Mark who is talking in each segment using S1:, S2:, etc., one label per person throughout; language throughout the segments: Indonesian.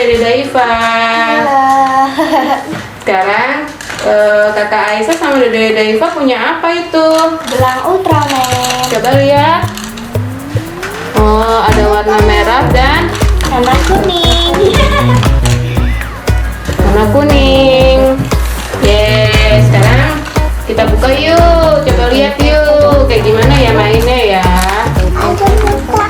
S1: Dede Daifa.
S2: Halo.
S1: Sekarang kakak Aisyah sama Dede Daifa punya apa itu?
S2: Gelang Ultraman.
S1: Coba lihat. Oh, ada warna merah dan
S2: Warna kuning.
S1: warna kuning. Yes, sekarang kita buka yuk. Coba lihat yuk, kayak gimana ya mainnya ya.
S2: Ada buka.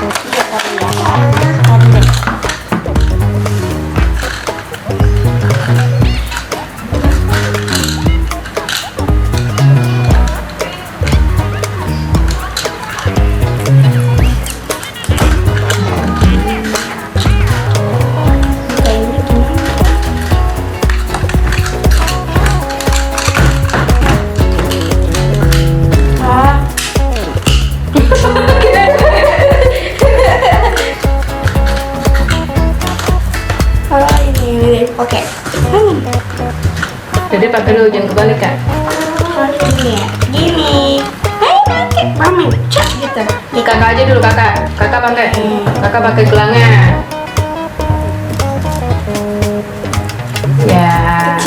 S2: Oh ini. Oke.
S1: Jadi pakai dulu, jangan kebalik kan.
S2: Oh ini ya. Gini. Hai pakai mami. Cak gitu.
S1: Kakak aja dulu kakak. Kakak pakai gelangnya. Ya.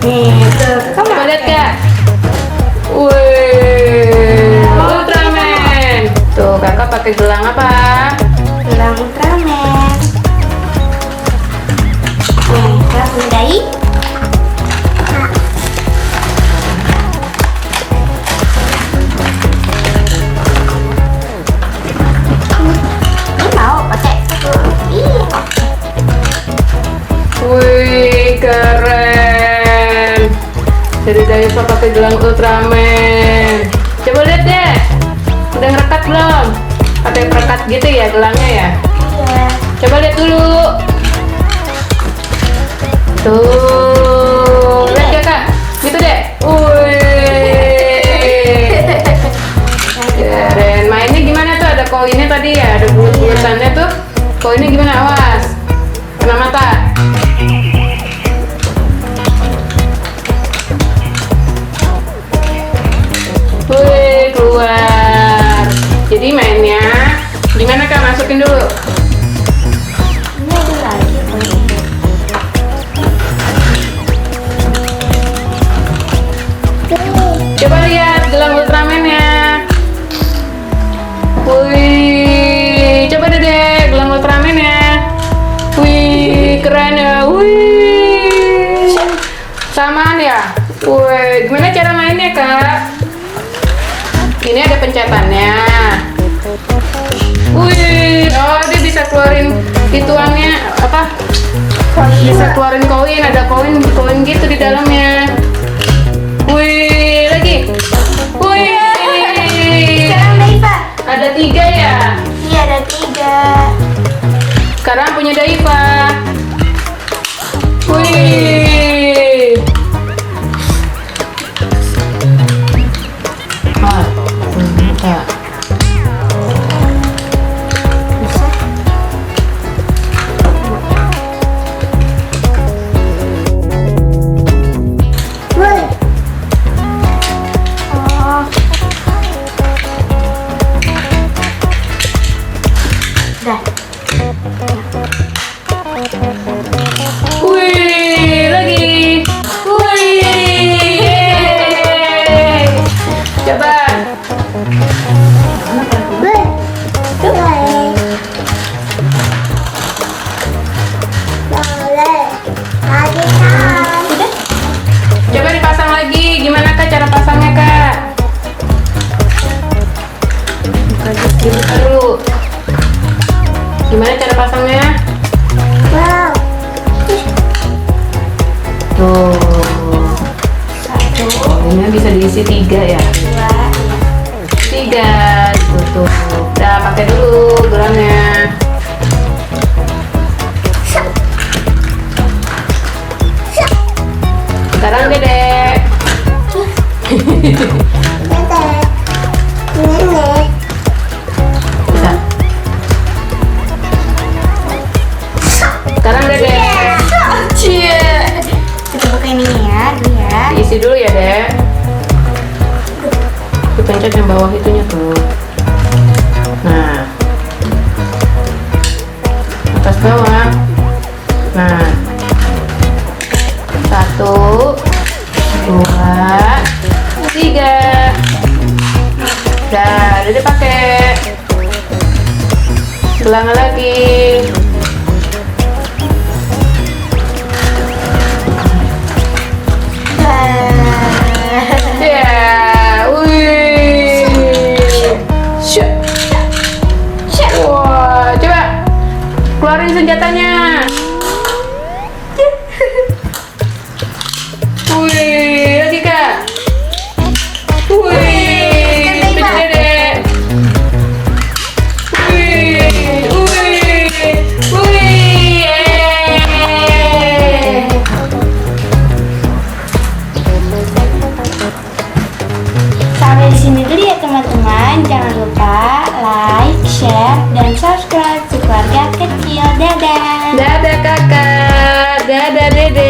S2: Nih tuh.
S1: Coba lihat kak. Wih, Ultraman. Tuh kakak pakai gelang apa?
S2: Gelang Ultraman. Nih, kita mulai. Ini mau pakai. Iya.
S1: Wih, keren. Jadi Daifa pakai gelang Ultraman. Coba lihat deh. Udah ngerekat belum? Pakai perekat gitu ya gelangnya ya?
S2: Iya.
S1: Coba lihat dulu. Tuh, lihat ya kak. Gitu deh. Wih. Keren. Mainnya gimana tuh? Ada koinnya tadi ya? Ada bulet-buletannya tuh. Koinnya gimana? Awas. Kena mata. Wih, keluar. Jadi mainnya gimana kak? Masukin dulu.
S2: Ini ada lagi.
S1: Coba lihat gelang Ultraman-nya. Wih, coba deh gelang Ultraman-nya. Wih, keren ya. Wih, samaan ya. Wih, gimana cara mainnya kak? Ini ada pencetannya. Wih, oh dia bisa keluarin hituannya apa? Bisa keluarin koin, ada koin gitu di dalamnya. Wih, lagi. Wih,
S2: Sekarang Daifa.
S1: ada 3 ya.
S2: Iya ada 3.
S1: Sekarang punya Daifa. Wih. Ah, ya.
S2: Oh. Dah.
S1: Wih, lagi. Wih. Yeay. Coba. Coba dipasang lagi. Gimana kak cara pasangnya kak? Buka dulu. Gimana cara pasangnya? Tuh. Ini bisa diisi 3 ya. 3. Tutup. Udah pakai dulu gelangnya. Sekarang Dedek. Bisa. Sekarang Dedek.
S2: Cie. Kita buka ini ya, dulu ya.
S1: Diisi dulu ya, Dek. Dipencet yang bawah itunya tuh. Nah, Gelang lagi. Ya, wih. Syuk. Wah, coba keluarin senjatanya. Wih, lagi Kak. Wih, Dede. Wih, wih, wih.
S2: Sampai di sini dulu ya teman-teman. Jangan lupa like, share, dan subscribe si keluarga kecil. Dadah.
S1: Dadah Kakak. Dadah Dede.